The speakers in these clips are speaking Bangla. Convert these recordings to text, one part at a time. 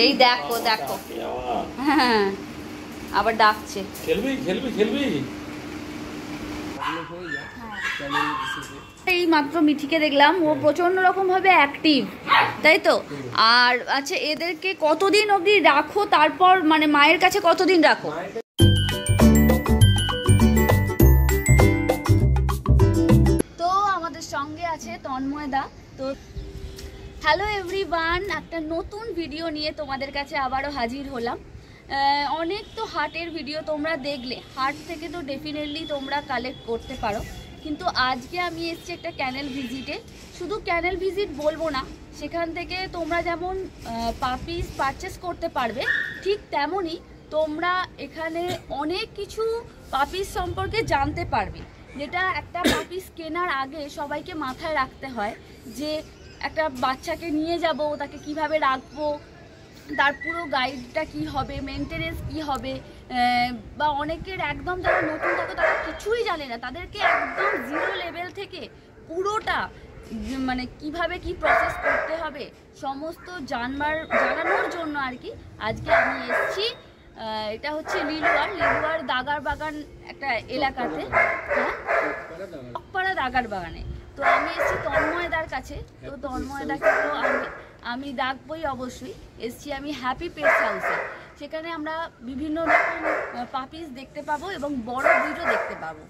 এই দেখো দেখো, হ্যাঁ আবার ডাকছে। খেলবি খেলবি খেলবি। এই মাত্র মিঠিকে দেখলাম, ও প্রচন্ড রকম ভাবে অ্যাক্টিভ, তাই তো? আর আচ্ছা, এদেরকে কতদিন অবধি রাখো, তারপর মানে মায়ের কাছে কতদিন রাখো? তো আমাদের সঙ্গে আছে তন্ময়দা। তো হ্যালো এভরিওয়ান, একটা নতুন ভিডিও নিয়ে তোমাদের কাছে আবারও হাজির হলাম। অনেক তো হাটের ভিডিও তোমরা দেখলে, হাট থেকে তো ডেফিনেটলি তোমরা কালেক্ট করতে পারো, কিন্তু আজকে আমি এসেছি একটা ক্যানেল ভিজিটে। শুধু ক্যানেল ভিজিট বলবো না, সেখান থেকে তোমরা যেমন পাপিস পারচেস করতে পারবে, ঠিক তেমনই তোমরা এখানে অনেক কিছু পাপিস সম্পর্কে জানতে পারবে, যেটা একটা পাপিস কেনার আগে সবাইকে মাথায় রাখতে হয় যে একটা বাচ্চাকে নিয়ে যাব, তাকে কিভাবে রাখবো, তার পুরো গাইডটা কি হবে, মেনটেনেন্স কি হবে, বা অনেকের একদম যারা নতুন থাকে তারা কিছুই জানে না, তাদেরকে একদম জিরো লেভেল থেকে পুরোটা মানে কিভাবে কি প্রসেস করতে হবে সমস্ত জানানোর জন্য আর কি আজকে আমি এসেছি। এটা হচ্ছে লিলুয়ার দাগার বাগান একটা এলাকাতে, হ্যাঁ অকপাড়া দাগার বাগানে। তো আমি এসেছি তন্ময়দার কাছে। তো তন্ময়দাকে তো আমি ডাকবই অবশ্যই। এসেছি আমি হ্যাপি পেটস হাউসে, সেখানে আমরা বিভিন্ন রকম পাপিস দেখতে পাবো এবং বড় ব্রিডও দেখতে পাবো।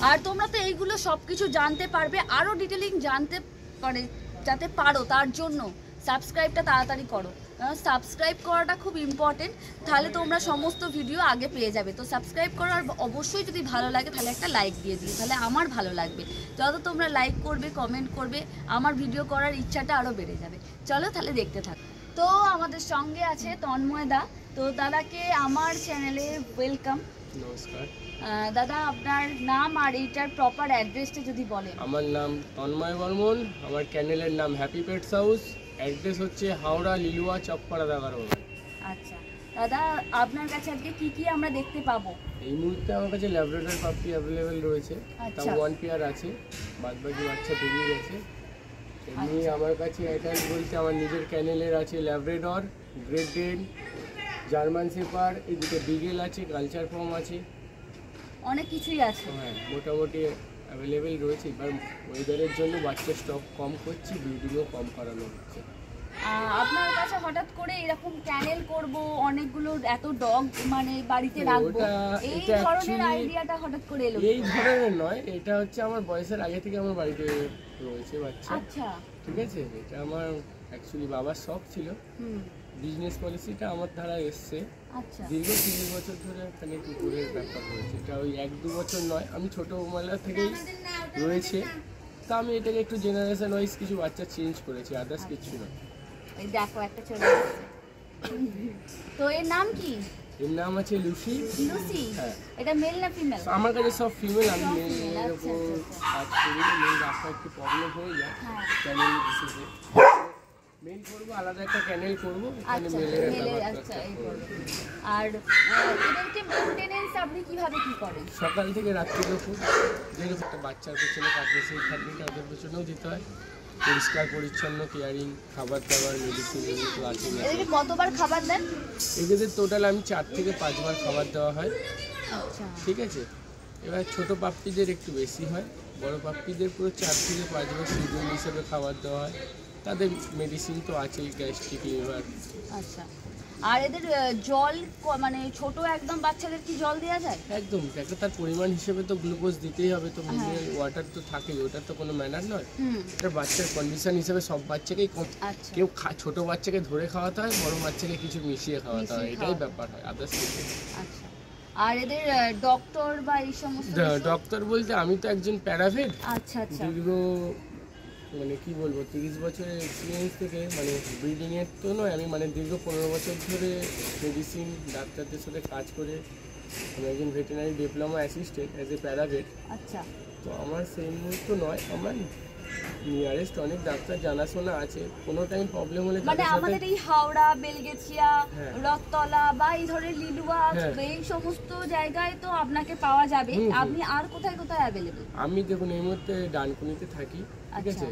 আর তোমরা তো এইগুলো সব কিছু জানতে পারবে, আরও ডিটেলিং জানতে পারে যাতে পারো, তার জন্য সাবস্ক্রাইবটা তাড়াতাড়ি করো, কারণ সাবস্ক্রাইব করাটা খুব ইম্পর্টেন্ট, তাহলে তোমরা সমস্ত ভিডিও আগে পেয়ে যাবে। তো সাবস্ক্রাইব করো, আর অবশ্যই যদি ভালো লাগে তাহলে একটা লাইক দিয়ে দিও, তাহলে আমার ভালো লাগবে। যত তোমরা লাইক করবে, কমেন্ট করবে, আমার ভিডিও করার ইচ্ছাটা আরও বেড়ে যাবে। চলো তাহলে দেখতে থাকো। তো আমাদের সঙ্গে আছে তন্ময়দা। তো দাদাকে আমার চ্যানেলে ওয়েলকাম। নমস্কার দাদা, আপনার নাম আর এইটার প্রপার অ্যাড্রেসটা যদি বলেন। আমার নাম তন্ময় বর্মন, আমার চ্যানেলের নাম হ্যাপি পেটস হাউস, অ্যাড্রেস হচ্ছে হাওড়া লিলুয়া চকপাড়া দাগার বাগান। আচ্ছা দাদা, আপনার কাছে আজকে কি কি আমরা দেখতে পাবো? এই মুহূর্তে আমার কাছে ল্যাব্রাডর পাপি অ্যাভেলেবেল রয়েছে, তাও 1 পেয়ার আছে, বাদবাকি বাচ্চা বেরিয়ে গেছে। এমনি আমার কাছে অ্যাডাল্ট বলতে আমার নিজের ক্যানেলের আছে ল্যাব্রাডর, গ্রেট ডেন, জার্মান শেপার, এদিকে বিগেল আছে, কালচার ফর্ম আছে, অনেক কিছুই আছে। হ্যাঁ মোটামুটি অ্যাভেলেবেল রয়েছে। এবার ওয়েদারের জন্য বাচ্চার স্টক কম করছি, ব্রিডিংও কম করানো হচ্ছে। আপনার কাছে হঠাৎ করে এরকম ক্যানেল করব, অনেকগুলো এত ডগ মানে বাড়িতে রাখবো, এই ধরনের আইডিয়াটা হঠাৎ করে এলো? এই ধরনের নয়, এটা হচ্ছে আমার বয়সের আগে থেকে আমার বাড়িতে রয়েছে বাচ্চা। আচ্ছা ঠিক আছে, এটা আমার অ্যাকচুয়ালি বাবার শখ ছিল। বিজনেস পলিসিটা আমার দ্বারা এসছে। আচ্ছা, দীর্ঘ 30 বছর ধরে এখানে কুকুরের ব্যাপার রয়েছে। এটা ওই 1-2 বছর নয়, আমি ছোটোবেলা থেকেই রয়েছে। তা আমি এটাকে একটু জেনারেশন ওয়াইজ কিছু বাচ্চা চেঞ্জ করেছি, আদার্স কিছু নয়। এই দেখো একটা চলে আসছে। তো এর নাম কি? এর নাম আছে লুসি। লুসি? হ্যাঁ। এটা মেল না ফিমেল? আমার কাছে সব ফিমেল, আমি মেলের আচ্ছা, উপর কাজ করি না, মেল রাখা একটু প্রবলেম হয়ে যায় ক্যানেল বিশেষে। মেল করবো, আলাদা একটা ক্যানেল করবো, এখানে মেলের একটা আচ্ছা এই করবে। আর এদেরকে মেইনটেনেন্স আপনি কিভাবে কি করেন? সকাল থেকে রাত্রি দুপুর যেরকম একটা বাচ্চার পেছনে কাটবে সেই খাটনিটা ওদের পেছনেও যেতে হয়। পরিষ্কার পরিচ্ছন্ন কেয়ারিং, খাবার দাবার, মেডিসিন এগুলো আছে। এদেরকে কতবার খাবার দেন? এদের টোটাল আমি 4 থেকে 5 বার খাবার দেওয়া হয়। আচ্ছা ঠিক আছে, এবার ছোটো পাপ্পিদের একটু বেশি হয়, বড় পাপ্পিদের পুরো 4 থেকে 5 বার শিডিউল হিসেবে খাবার দেওয়া হয়। তাদের মেডিসিন তো আছেই, গ্যাস্ট্রিক, লিভার। আচ্ছা, আর এদের জল মানে ছোট একদম বাচ্চাদের কি জল দেওয়া যায়? একদম, একটা তার পরিমাণ হিসেবে তো গ্লুকোজ দিতেই হবে, তো মিনারেল ওয়াটার তো থাকেই, ওটার তো কোনো ম্যানার নয়। এটা বাচ্চার কন্ডিশন হিসেবে সব বাচ্চাকেই কেউ ছোট বাচ্চাকে ধরে খাওয়াতে হয়, বড় বাচ্চাকে কিছু মিশিয়ে খাওয়াতে হয়, এটাই ব্যাপার হয়, আদার্স কিছু। আচ্ছা, আর এদের ডক্টর বা এই সমস্ত? ডক্টর বলতে আমি তো একজন প্যারাভেট। আচ্ছা আচ্ছা, দীর্ঘ মানে কি বলবো 30 বছরের এক্সপিরিয়েন্স থেকে, মানে ব্রিডিংয়ের তো নয়, আমি মানে দীর্ঘ 15 বছর ধরে মেডিসিন ডাক্তারদের সাথে কাজ করে আমি একজন veterinary diploma assistant as a প্যারাভেট। আচ্ছা, তো আমার সেই মুহূর্ত নয়, আমার নিয়ারেস্ট অনেক ডাক্তার জানাশোনা আছে, কোনো টাইম প্রবলেম হলে মানে আমাদের এই হাওড়া, বেলগেছিয়া, রথতলা বা এই ধরনের লিলুয়া, এই সমস্ত জায়গায় তো আপনাকে পাওয়া যাবে। আপনি আর কোথায় কোথায় অ্যাভেলেবল? আমি দেখুন এই মুহূর্তে ডানকুনিতে থাকি, ঠিক আছে।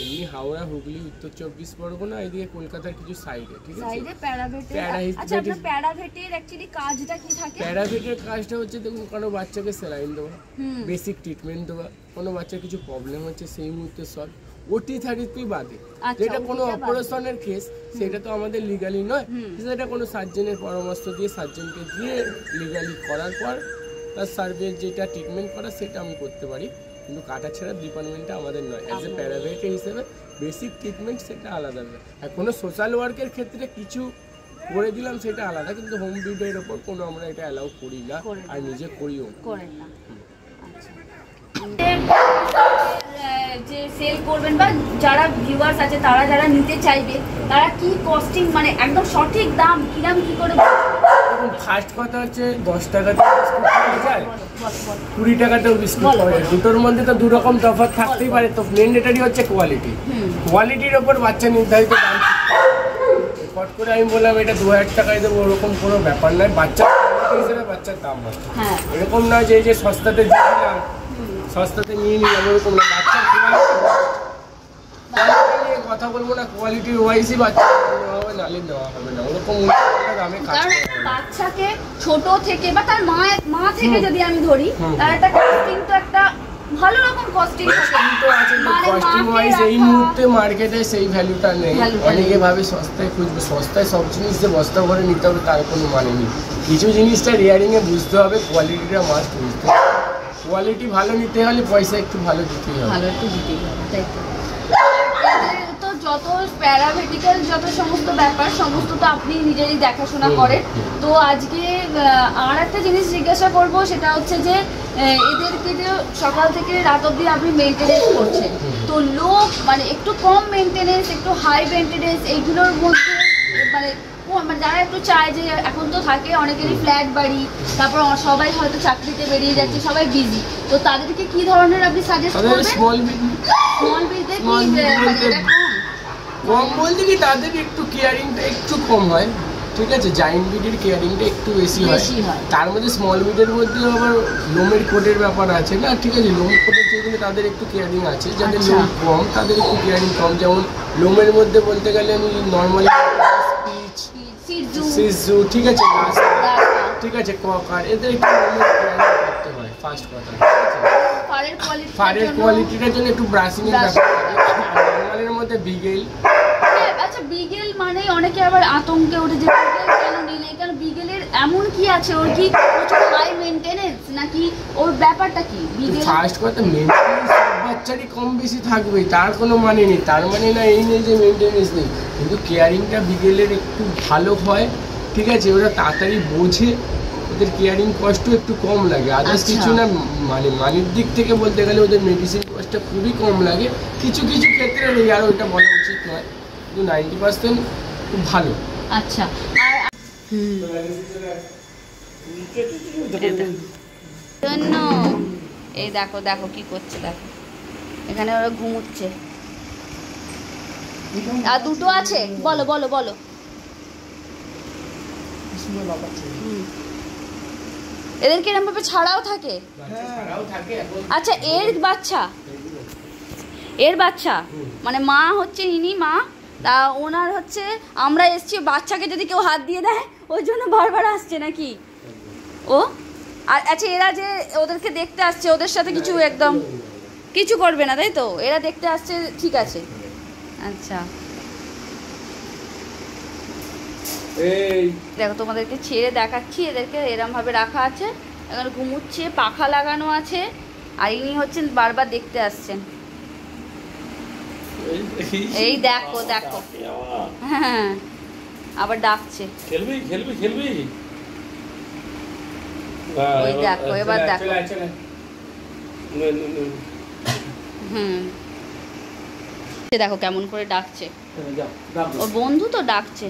এমনি হাওড়া, হুগলি, উত্তর 24 পরগনা, এইদিকে কলকাতার কিছু সাইডে, ঠিক আছে। সাইডে প্যারাভেটের। আচ্ছা, আপনার প্যারাভেটের অ্যাকচুয়ালি কাজটা কি থাকে? প্যারাভেটের কাজটা হচ্ছে দেখুন, কোনো বাচ্চাকে স্যালাইন দেওয়া, বেসিক ট্রিটমেন্ট দেওয়া, কোনো বাচ্চার কিছু প্রবলেম হচ্ছে সেই মুহূর্তে সব ওটি থেরাপি বাদে, যেটা কোনো অপারেশনের কেস সেটা তো আমাদের লিগালি নয়, সেটা কোনো সার্জনের পরামর্শ দিয়ে সার্জনকে দিয়ে লিগালি করার পর তার সার্ভে যেটা ট্রিটমেন্ট করা সেটা আমি করতে পারি, কিন্তু কাটাছেড়া ডিপার্টমেন্টটা আমাদের নয়। অ্যাজ এ প্যারাভেট হিসেবে বেসিক ট্রিটমেন্ট সেটা আলাদা। আর কোনো সোশ্যাল ওয়ার্কের ক্ষেত্রে কিছু করে দিলাম সেটা আলাদা, কিন্তু হোম ভিডিওর ওপর কোনো আমরা এটা অ্যালাউ করি না আর নিজে করিও না। যে সেল করবেন বা যারা ভিউয়ার্স আছে তারা যারা নিতে চাইবে তারা কি কস্টিং, মানে একদম সঠিক দাম কিরাম কি করে? দেখুন, ফার্স্ট কথা হচ্ছে 10 টাকাতে বিস্কুট পাওয়া যায়, 20 টাকাতেও বিস্কুট পাওয়া যায়। দুটোর মধ্যে তো দু রকম তফাৎ থাকতেই পারে। তো ম্যান্ডেটরি হচ্ছে কোয়ালিটি, কোয়ালিটির ওপর বাচ্চা নির্ধারিত দাম। ফট করে আমি বললাম এটা 2000 টাকায় দেবো, ওরকম কোনো ব্যাপার নয়। বাচ্চার হিসেবে বাচ্চার দাম হয়, এরকম নয় যে সস্তাতে দিয়ে দিলাম সস্তাতে নিয়ে নিলাম, ওরকম না। বাচ্চার কথা বলবো না, কোয়ালিটির ওয়াইজই বাচ্চা নেওয়া হবে, নালে নেওয়া হবে না, ওরকম দামে কাজ করতে হবে। বাচ্চাকে ছোট থেকে বা তার মা থেকে যদি আমি ধরি, তার একটা কস্টিং তো একটা ভালো রকম কস্টিং তো আছে। কস্টিং ওয়াইজ এই মুহূর্তে মার্কেটে সেই ভ্যালুটা নেই। অনেকে ভাবে সস্তায় খুঁজবে, সস্তায় সব জিনিস যে বস্তা ভরে নিতে হবে তার কোনো মানে নেই। কিছু জিনিসটা রিয়ারিংয়ে বুঝতে হবে, কোয়ালিটিটা মাস্ট বুঝতে হবে। কোয়ালিটি ভালো নিতে হলে পয়সা একটু ভালো দিতেই হবে, ভালো একটু দিতেই হবে, তাই তো। যত প্যারামেডিক্যাল যত সমস্ত ব্যাপার সমস্ত তো আপনি নিজেরই দেখাশোনা করেন। তো আজকে আর একটা জিনিস জিজ্ঞাসা করব, সেটা হচ্ছে যে এদেরকে যে সকাল থেকে রাত অবধি আপনি মেনটেনেন্স করছেন, তো লোক মানে একটু কম মেনটেনেন্স একটু হাই মেনটেনেন্স এইগুলোর মধ্যে মানে যারা একটু চায় যে এখন তো থাকে অনেকেরই ফ্ল্যাট বাড়ি, তারপর সবাই হয়তো চাকরিতে বেরিয়ে যাচ্ছে, সবাই বিজি, তো তাদেরকে কি ধরনের আপনি সাজেস্ট করবেন? স্মল বিজনেস কম বলতে কি তাদের একটু কেয়ারিংটা একটু কম হয়, ঠিক আছে। জায়েন্ট বিডের কেয়ারিংটা একটু বেশি হয়। তার মধ্যে স্মল বিডের মধ্যে আবার লোমের কোটের ব্যাপার আছে না, ঠিক আছে। লোম কোটের যেগুলো তাদের একটু কেয়ারিং আছে, যাদের লোম কম তাদের একটু কেয়ারিং কম। যেমন লোমের মধ্যে বলতে গেলে আমি নর্মালি সিজু, ঠিক আছে, ঠিক আছে, ককার, এদের একটু লোমের কেয়ারিং করতে হয়। ফার্স্ট কথা, ফারের কোয়ালিটিটার জন্য একটু ব্রাশিং এর ব্যাপার আছে। নর্মালের মধ্যে বিগেল। আচ্ছা, বিগেল মানে অনেকে আবার আতঙ্কে ওঠে যে বিগেল কেন নিলে, কারণ বিগেলের এমন কি আছে, ওর কি প্রচুর হাই মেইনটেনেন্স নাকি ওর ব্যাপারটা কি? বিগেল ফার্স্ট কথা মেইনটেনেন্স সব বাচ্চারই কম বেশি থাকবে, তার কোনো মানে নেই। তার মানে না এই নেই যে মেইনটেনেন্স নেই, কিন্তু কেয়ারিংটা বিগেলের একটু ভালো হয়, ঠিক আছে। ওরা তাড়াতাড়ি বোঝে, ওদের কেয়ারিং কষ্ট একটু কম লাগে, আদার্স কিছু না। মানে মানির দিক থেকে বলতে গেলে ওদের মেডিসিন কস্টটা খুবই কম লাগে। কিছু কিছু ক্ষেত্রে আর ওইটা বলা উচিত নয়, কিন্তু 90% খুব ভালো। আচ্ছা, এই দেখো দেখো কি করছে, দেখো এখানে ওরা ঘুমুচ্ছে। আর দুটো আছে, বলো বলো বলো। এদেরকে এরকম ভাবে ছাড়াও থাকে? আচ্ছা, এর বাচ্চা মানে মা হচ্ছে ইনি মা, তা ওনার হচ্ছে আমরা এসছি, বাচ্চাকে যদি কেউ হাত দিয়ে দেয় ওই জন্য বারবার আসছে নাকি ও? আর আচ্ছা, এরা যে ওদেরকে দেখতে আসছে ওদের সাথে কিছু একদম কিছু করবে না তাই তো? এরা দেখতে আসছে, ঠিক আছে। আচ্ছা, দেখো তোমাদেরকে ছেড়ে দেখাচ্ছি, এদেরকে এরম ভাবে রাখা আছে, এখানে ঘুমুচ্ছে, পাখা লাগানো আছে, আর ইনি হচ্ছেন বারবার দেখতে আসছেন। এই দেখো দেখো, হ্যাঁ আবার ডাকছে, খেলবি খেলবি খেলবি। ওই দেখো, এবার দেখো, দেখো কেমন করে ডাকছে। ওর বন্ধু তো ডাকছে,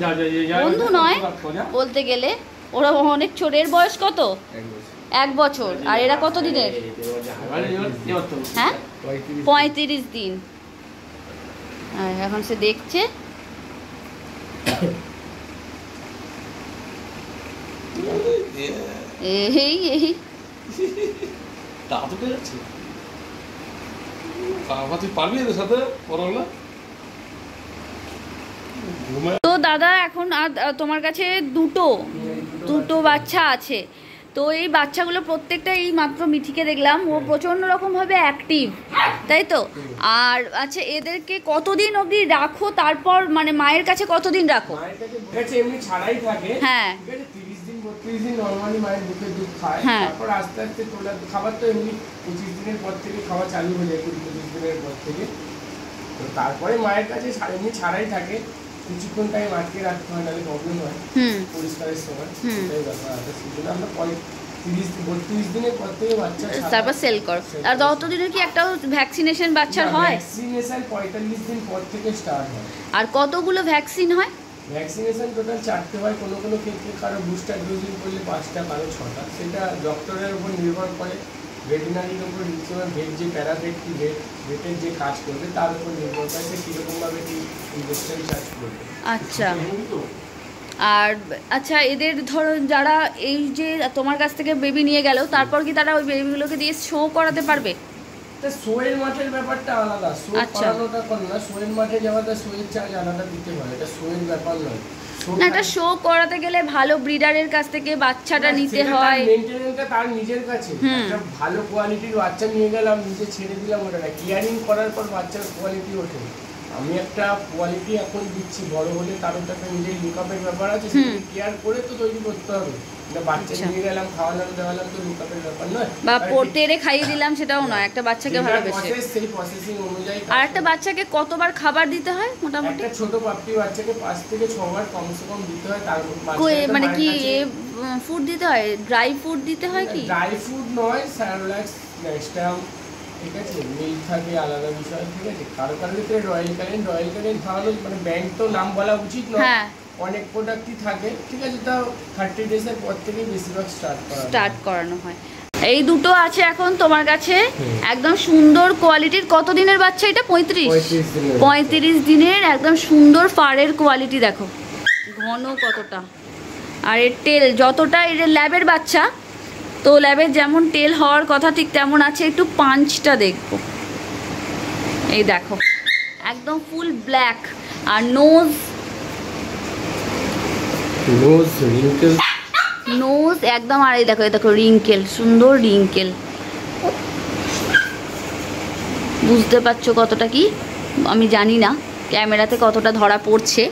বন্ধু নয় বলতে গেলে, ওরা অনেক ছোট। এর বয়স কত? 1 বছর। আর এরা কত দিনের? হ্যাঁ, 35 দিন। এখন সে দেখছে। এই তুই পারবি এদের সাথে পড়াগুলো? তো দাদা এখন আর তোমার কাছে দুটো বাচ্চা আছে, তো এই বাচ্চাগুলো প্রত্যেকটা এই মাত্র মিঠিকে দেখলাম, ও প্রচন্ড রকম ভাবে অ্যাক্টিভ, তাই তো? আর আচ্ছা, এদেরকে কতদিন অবধি রাখো, তারপর মানে মায়ের কাছে কতদিন রাখো? মায়ের কাছে এমনি ছাড়াই থাকে, হ্যাঁ, ঠিক আছে, 30 দিন 32 দিন নরমালি মায়ের বুকের দুধ খায়, তারপর আস্তে আস্তে তোলা খাবার তো এমনি 25 দিনের পর থেকে খাওয়া চালু হয়ে যায়, 20-25 দিনের পর থেকে। তো তারপরে মায়ের কাছে এমনি ছাড়াই থাকে, কিছুক্ষণ টাইম আটকে রাখতে হয়, নাহলে প্রবলেম হয় পরিষ্কারের সময়, সেটাই ব্যাপার আছে। সেজন্য আমরা 30-32 দিনের পর থেকে বাচ্চা তারপর সেল করো। আর ততদিনে কি একটা ভ্যাকসিনেশন বাচ্চার হয়? ভ্যাকসিনেশন 45 দিন পর থেকে স্টার্ট হয়। আর কতগুলো ভ্যাকসিন হয়? ভ্যাকসিনেশন টোটাল 4টে হয়, কোনো কোনো ক্ষেত্রে কারো বুস্টার ডোজিং করলে 5টা, কারো 6টা, সেটা ডক্টরের উপর নির্ভর করে, ভেটেরিনারির উপর ভেট যে প্যারাভেট কি ভেটের যে কাজ করবে তার উপর নির্ভর করে সে কীরকমভাবে কি ইনজেকশন চার্জ করবে। আচ্ছা, আর আচ্ছা, এদের ধরো যারা এই যে তোমার কাছ থেকে বেবি নিয়ে গেল, তারপর কি তারা ওই বেবিগুলোকে দিয়ে শো করাতে পারবে? শোয়ের মাঠের ব্যাপারটা আলাদা, শো করানোটা কোন না, শোয়ের মাঠে যাওয়াটা শোয়ের চার্জ আলাদা দিতে হয়, এটা শোয়ের ব্যাপার নয়। না, এটা শো করাতে গেলে ভালো ব্রিডারের কাছ থেকে বাচ্চাটা নিতে হয়, মেইনটেনেন্সটা তার নিজের কাছে। একটা ভালো কোয়ালিটির বাচ্চা নিয়ে গেলাম, নিজে ছেড়ে দিলাম, ওটা না, কেয়ারিং করার পর বাচ্চার কোয়ালিটি ওঠে। আমি একটা কোয়ালিটি এখন দিচ্ছি, বড় হলে তারও তো একটা নিজের লুকআপের ব্যাপার আছে, সেটা কেয়ার করে তো তৈরি করতে হবে। বাচ্চা নিয়ে গেলাম, খাওয়ালাম দেওয়ালাম, তো লুকআপের ব্যাপার নয়, বা তেড়ে খাইয়ে দিলাম সেটাও নয়, একটা বাচ্চাকে ভালোবেসে। সেই প্রসেসিং অনুযায়ী। আর একটা বাচ্চাকে কতবার খাবার দিতে হয় মোটামুটি? একটা ছোট পাপ্পি বাচ্চাকে 5 থেকে 6 বার কমসে কম দিতে হয়। তারপর মানে কি ফুড দিতে হয়, ড্রাই ফুড দিতে হয়? কি ড্রাই ফুড নয়, স্যারোল্যাক্স, নেক্সটাম, ঠিক আছে, মিল্ক থাকে, আলাদা বিষয়, ঠিক আছে। কারো কারো ক্ষেত্রে রয়্যাল ক্যানিন খাওয়ানো, মানে ব্যাংক তো নাম বলা উচিত নয়, অনেক প্রোডাক্টই থাকে, ঠিক আছে, তাও 30 ডেজের পর থেকে বেশিরভাগ স্টার্ট করানো হয়। এই দুটো আছে এখন তোমার কাছে, একদম সুন্দর কোয়ালিটির। কত দিনের বাচ্চা এটা? 35 দিনের, একদম সুন্দর ফারের কোয়ালিটি দেখো, ঘন কতটা। আর এর টেল যতটা, এর ল্যাবের বাচ্চা তো ল্যাবের যেমন টেল হওয়ার কথা ঠিক তেমন আছে। একটু পাঞ্চটা দেখবো, এই দেখো একদম ফুল ব্ল্যাক। আর নোজ একদম, আর এই দেখো, এই দেখো রিঙ্কেল, সুন্দর রিঙ্কেল। বুঝতে পারছো কতটা কি আমি জানি না ক্যামেরাতে কতটা ধরা পড়ছে,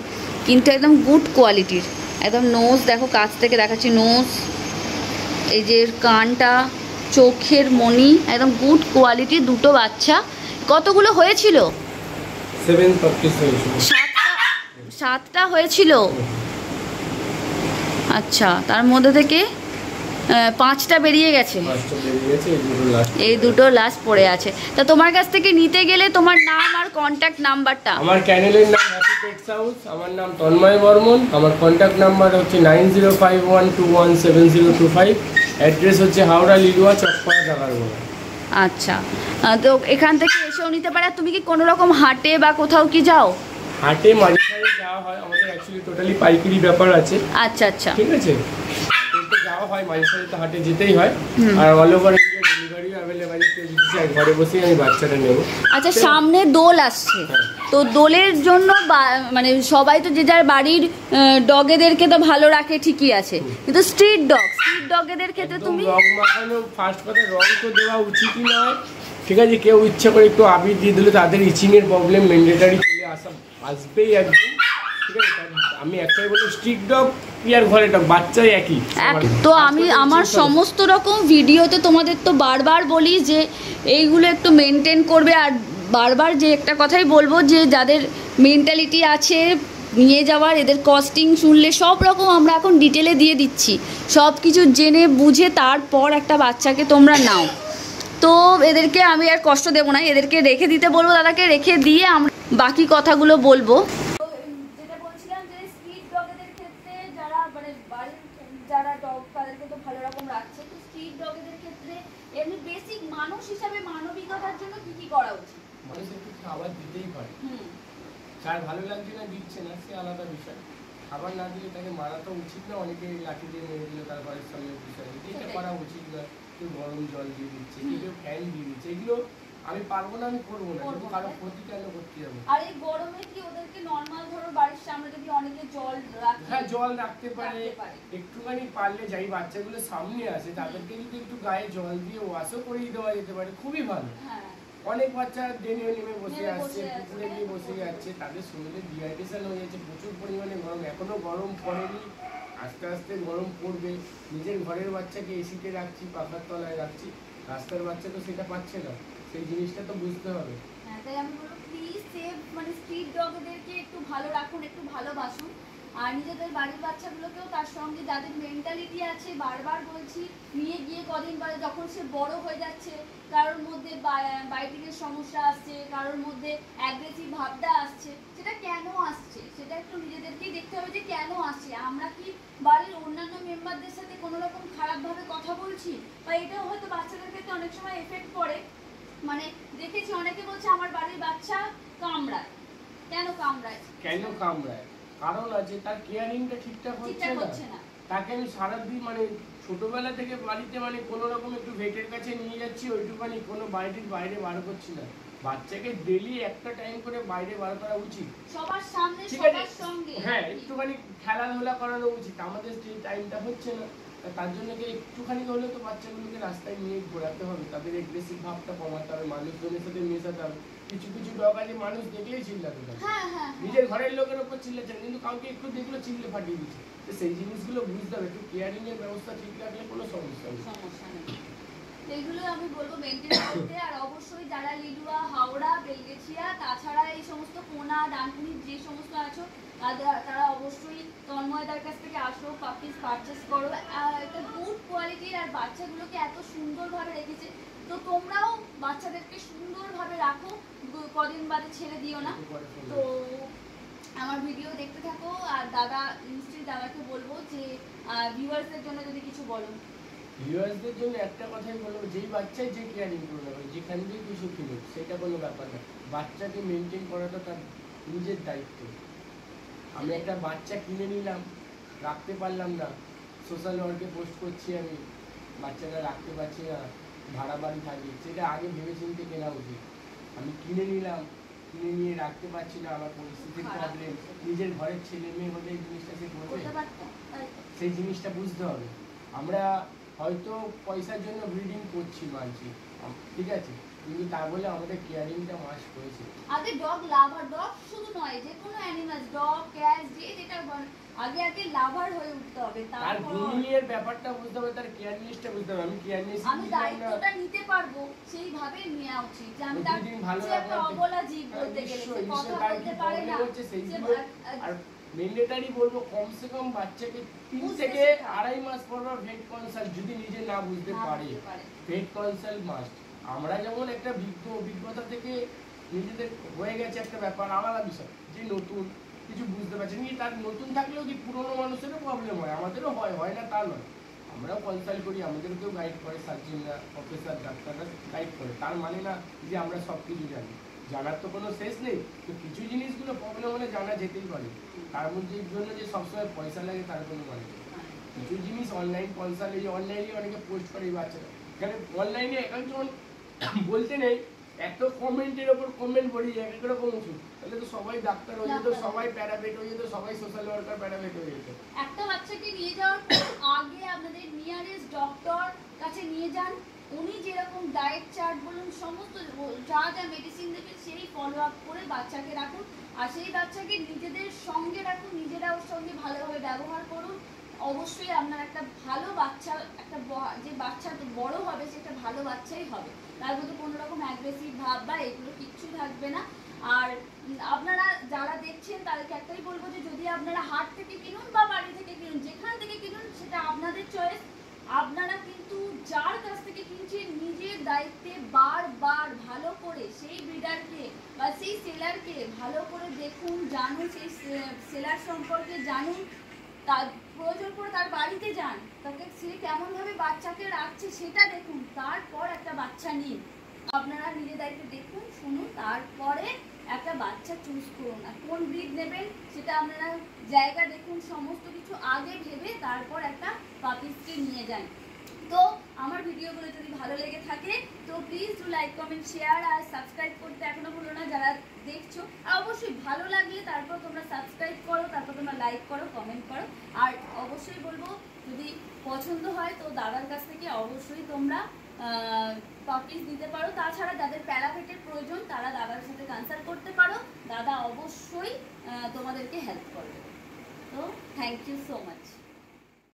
কিন্তু একদম গুড কোয়ালিটির। একদম নোজ দেখো, কাছ থেকে দেখাচ্ছি নোজ, এই যে কানটা, চোখের মণি, একদম গুড কোয়ালিটি। দুটো বাচ্চা। কতগুলো হয়েছিল? 7টা হয়েছিল। আচ্ছা, তার মধ্যে থেকে 5টা বেরিয়ে গেছে, এই দুটো লাস্ট পড়ে আছে। তা তোমার কাছ থেকে নিতে গেলে তোমার নাম আর কন্ট্যাক্ট নাম্বারটা? আমার চ্যানেলের নাম হ্যাপি পেটস হাউস, আমার নাম তন্ময় বর্মন, আমার কন্ট্যাক্ট নাম্বার হচ্ছে 9051217025, অ্যাড্রেস হচ্ছে হাওড়া লিলুয়া চকপাড়া ঢাকারগোলা। আচ্ছা, তো এখান থেকে এসেও নিতে পারে। তুমি কি কোনো রকম হাটে বা কোথাও কি যাও? হাটে মাঝে মাঝে যাওয়া হয়, আমাদের অ্যাকচুয়ালি টোটালি পাইকারি ব্যাপার আছে। আচ্ছা আচ্ছা, ঠিক আছে, হাটে যাওয়া হয়, মাঝে মাঝে তো হাটে যেতেই হয়। আর অল ওভার ইন্ডিয়া ডেলিভারিও অ্যাভেলেবল, কেউ যদি চায় ঘরে বসেই আমি বাচ্চাটা নেব। আচ্ছা, সামনে দোল আসছে, তো দোলের জন্য মানে সবাই তো যে যার বাড়ির ডগেদেরকে তো ভালো রাখে, ঠিকই আছে, কিন্তু স্ট্রিট ডগেদের ক্ষেত্রে তুমি রং মাখানো, ফার্স্ট কথা রং তো দেওয়া উচিতই নয়, ঠিক আছে। কেউ ইচ্ছা করে একটু আবির দিয়ে দিলে তাদের ইচিংয়ের প্রবলেম ম্যান্ডেটারি চলে আসবেই একদম, ঠিক আছে। আমি একটাই বলি, স্ট্রিট ডগ আর ঘরে ডগ বাচ্চাই একই। তো আমি আমার সমস্ত রকম ভিডিওতে তোমাদের তো বারবার বলি যে এইগুলো একটু মেনটেন করবে। আর বারবার যে একটা কথাই বলবো, যে যাদের মেন্টালিটি আছে নিয়ে যাওয়ার, এদের কস্টিং শুনলে সব রকম আমরা এখন ডিটেলে দিয়ে দিচ্ছি, সব কিছু জেনে বুঝে তারপর একটা বাচ্চাকে তোমরা নাও। তো এদেরকে আমি আর কষ্ট দেবো না, এদেরকে রেখে দিতে বলবো, দাদাকে রেখে দিয়ে আমরা বাকি কথাগুলো বলবো। যেটা বলছিলাম যে স্ট্রিট ডগেদের ক্ষেত্রে যারা মানে বাড়ির যারা ডগ তাদেরকে তো ভালো রকম রাখছে, তো স্ট্রিট ডগেদের ক্ষেত্রে এমনি বেসিক মানুষ হিসাবে মানবিকতার জন্য কি কি করা উচিত? মানুষকে খাবার দিতেই পারে, যার ভালো লাগছে না দিচ্ছে না সে আলাদা বিষয়। খাবার না দিলে তাকে মারা তো উচিত না, অনেকে লাঠি দিয়ে মেরে দিল তার বাড়ির সামনে বিষয়, এটা করা উচিত না। কেউ গরম জল দিয়ে দিচ্ছে, কেউ ফ্যান দিয়ে দিচ্ছে, এগুলো আমি পারবো না, আমি করবো না, কিন্তু কারো ক্ষতি কেন করতে যাবো? আর এই গরমে কি ওদেরকে নরমাল ধরো বাড়ির সামনে যদি অনেকে জল রাখে, হ্যাঁ জল রাখতে পারে, একটুখানি পারলে যাই বাচ্চাগুলো সামনে আসে তাদেরকে যদি একটু গায়ে জল দিয়ে ওয়াশও করিয়ে দেওয়া যেতে পারে, খুবই ভালো। হ্যাঁ অনেক বাচ্চা ডেনে নেমে বসে আসছে, পুকুরে গিয়ে বসে যাচ্ছে, তাদের শরীরে ডিহাইড্রেশন হয়ে যাচ্ছে, প্রচুর পরিমাণে গরম, এখনো গরম পড়েনি, আস্তে আস্তে গরম পড়বে। নিজের ঘরের বাচ্চাকে এসিতে রাখছি, পাখার তলায় রাখছি, রাস্তার বাচ্চা তো সেটা পাচ্ছে না, সেই জিনিসটা তো বুঝতে হবে। হ্যাঁ, তাই আমি বলবো প্লিজ সেভ, মানে স্ট্রিট ডগদেরকে একটু ভালো রাখুন, একটু ভালোবাসুন, আর নিজেদের বাড়ির বাচ্চাগুলোকেও তার সঙ্গে যাদের মেন্টালিটি আছে, বারবার বলছি, নিয়ে গিয়ে কদিন পরে যখন সে বড় হয়ে যাচ্ছে, কারোর মধ্যে বাইটিংয়ের সমস্যা আসছে, কারোর মধ্যে অ্যাগ্রেসিভ ভাবটা আসছে, সেটা কেন আসছে সেটা একটু নিজেদেরকেই দেখতে হবে যে কেন আসছে। আমরা কি বাড়ির অন্যান্য মেম্বারদের সাথে কোনো রকম খারাপভাবে কথা বলছি, বা এটাও হয়তো বাচ্চাদের ক্ষেত্রে অনেক সময় এফেক্ট পড়ে। মানে দেখেছি অনেকে বলছে আমার বাড়ির বাচ্চা কামড়ায়, কেন কামড়ায়? কেন কামড়ায়? কারণ আছে, তার কেয়ারিংটা ঠিকঠাক হচ্ছে না। তাকে আমি সারাদিন মানে ছোটবেলা থেকে বাড়িতে মানে কোনো রকম একটু ভেটের কাছে নিয়ে যাচ্ছি, ওইটুখানি কোনো বাড়ির বাইরে বার করছি না। বাচ্চাকে ডেলি একটা টাইম করে বাইরে বার করা উচিত, সবার সামনে ঠিক সবার আছে? সঙ্গে হ্যাঁ একটুখানি খেলাধুলা করানো উচিত, আমাদের সেই টাইমটা হচ্ছে না। তার জন্য কি একটুখানি হলেও তো বাচ্চাগুলোকে রাস্তায় নিয়ে ঘোরাতে হবে, তাদের এগ্রেসিভ ভাবটা কমাতে হবে, মানুষজনের সাথে মেশাতে হবে। কিছু কিছু ডগ আছে মানুষ দেখলেই চিল্লাতে থাকে, নিজের ঘরের লোকের ওপর চিল্লাচ্ছে, কিন্তু কাউকে একটু দেখলো চিল্লে ফাটিয়ে দিচ্ছে। তো সেই জিনিসগুলো বুঝতে হবে, একটু কেয়ারিং এর ব্যবস্থা ঠিক রাখলে কোনো সমস্যা নেই। এইগুলো আমি বলবো মেনটেন করতে। আর অবশ্যই যারা লিডুয়া, হাওড়া, বেলগেছিয়া, তাছাড়া এই সমস্ত কোনা, ডানকুনি যে সমস্ত আছো, তারা অবশ্যই তন্ময়দার কাছ থেকে আসো, পাপিস পারচেস করো। একটা গুড কোয়ালিটির, আর বাচ্চাগুলোকে এত সুন্দরভাবে রেখেছে, তো তোমরাও বাচ্চাদেরকে সুন্দরভাবে রাখো, কদিন বাদে ছেড়ে দিও না। তো আমার ভিডিও দেখতে থাকো, আর দাদা নিশ্চয়ই দাদাকে বলবো যে ভিউয়ার্সদের জন্য যদি কিছু বলো। ভিউয়ার্সদের জন্য একটা কথাই বলবো, যেই বাচ্চাই যে কেয়ারিং করবে, যেখান থেকে কিছু কিনুক, সেটা কোনো ব্যাপার না, বাচ্চাকে মেনটেন করাটা তার নিজের দায়িত্ব। আমি একটা বাচ্চা কিনে নিলাম, রাখতে পারলাম না, সোশ্যাল ওয়ার্কে পোস্ট করছি আমি, বাচ্চাটা রাখতে পারছি না, ভাড়া বাড়ি থাকি, সেটা আগে ভেবেচিন্তে কেনা উচিত। আমি কিনে নিলাম, কিনে নিয়ে রাখতে পারছি না, আমার পরিস্থিতির প্রবলেম, নিজের ঘরের ছেলে মেয়ে হলে এই জিনিসটা সে করবে, সেই জিনিসটা বুঝতে হবে। আমরা হয়তো পয়সার জন্য ব্রিডিং করছি মানছি, ঠিক আছে, কিন্তু তা বলে আমাদের কেয়ারিংটা মাস্ট হয়েছে। আগে ডগ লাভার, ডগ শুধু নয়, যে কোনো অ্যানিমালস, ডগ, ক্যাট, যে যেটা আগে লাভার হয়ে উঠতে হবে, তার গ্রুমিং এর ব্যাপারটা বুঝতে হবে, তার কেয়ারনেসটা বুঝতে হবে। আমি কেয়ারনেস আমি দায়িত্বটা নিতে পারবো, সেইভাবে নেওয়া উচিত, যে আমি তার একটা অবলা জীব বলতে গেলে, সে কথা বলতে পারে না, আর ম্যান্ডেটরি বলবো কমসে কম বাচ্চাকে 3 থেকে 2.5 মাস পর ভেট কনসাল্ট, যদি নিজে না বুঝতে পারে ভেট কনসাল্ট মাস্ট। আমরা যেমন একটা অভিজ্ঞতা থেকে নিজেদের হয়ে গেছে একটা ব্যাপার, আলাদা বিষয়, যে নতুন কিছু বুঝতে পারছি না, তার নতুন থাকলেও কি পুরোনো মানুষেরও প্রবলেম হয়, আমাদেরও হয় না তা নয়, আমরাও কনসাল্ট করি, আমাদেরকেও গাইড করে সার্জনরা, প্রফেসর, ডাক্তাররা গাইড করে। তার মানে না যে আমরা সব কিছু জানি, জানার তো কোনো শেষ নেই, তো কিছু জিনিসগুলো প্রবলেম হলে জানা যেতেই পারে, তার মধ্যে জন্য যে সবসময় পয়সা লাগে তার কোনো মানে নেই। কিছু জিনিস অনলাইন কনসাল্ট, এই অনলাইনে অনেকে পোস্ট করে এই বাচ্চারা, এখানে অনলাইনে একজন বলতে নেই, এত কমেন্টের ওপর কমেন্ট পড়ি যায়, এক রকম ওষুধ, তাহলে তো সবাই ডাক্তার হয়ে যেত, সবাই প্যারামেড হয়ে যেত, সবাই সোশ্যাল ওয়ার্কার প্যারামেড হয়ে যেত। একটা বাচ্চাকে নিয়ে যাওয়ার আগে আপনাদের নিয়ারেস্ট ডক্টর কাছে নিয়ে যান, উনি যেরকম ডায়েট চার্ট বলুন, সমস্ত যা যা মেডিসিন দেবেন সেই ফলো আপ করে বাচ্চাকে রাখুন, আর সেই বাচ্চাকে নিজেদের সঙ্গে রাখুন, নিজেরা ওর সঙ্গে ভালোভাবে ব্যবহার করুন। অবশ্যই আপনার একটা ভালো বাচ্চা, একটা যে বাচ্চা বড় হবে সেটা ভালো বাচ্চাই হবে, তার মধ্যে কোনো রকম অ্যাগ্রেসিভ ভাব বা এগুলো কিচ্ছু থাকবে না। আর আপনারা যারা দেখছেন তাদেরকে একটাই বলবো যে যদি আপনারা হাট থেকে কিনুন বা বাড়ি থেকে কিনুন, যেখান থেকে কিনুন সেটা আপনাদের চয়েস, আপনারা কিন্তু যার কাছ থেকে কিনছেন নিজের দায়িত্বে বারবার ভালো করে সেই ব্রিডারকে বা সেই সেলারকে ভালো করে দেখুন, জানুন, সেই সেলার সম্পর্কে জানুন, তার প্রয়োজন করে তার বাড়িতে যান, তাকে সে কেমনভাবে বাচ্চাকে রাখছে সেটা দেখুন, তারপর একটা বাচ্চা নিন। আপনারা নিজের দায়িত্বে দেখুন, শুনুন, তারপরে একটা বাচ্চা চুজ করুন, আর কোন ব্রিড নেবেন সেটা আপনারা জায়গা দেখুন, সমস্ত কিছু আগে ভেবে তারপর একটা পাপিসকে নিয়ে যান। তো আমার ভিডিওগুলো যদি ভালো লেগে থাকে তো please do like comment share আর সাবস্ক্রাইব করতে এখনো ভুলো না যারা দেখছো। আর অবশ্যই ভালো লাগলে তারপর তোমরা সাবস্ক্রাইব করো, তারপর তোমরা লাইক করো, কমেন্ট করো। আর অবশ্যই বলবো যদি পছন্দ হয় তো দাদার কাছ থেকে অবশ্যই তোমরা পাপিস দিতে পারো। তাছাড়া যাদের প্যারাভেটের প্রয়োজন তারা দাদার সাথে কনসাল্ট করতে পারো, দাদা অবশ্যই তোমাদেরকে হেল্প করবে। তো থ্যাংক ইউ সো মাচ।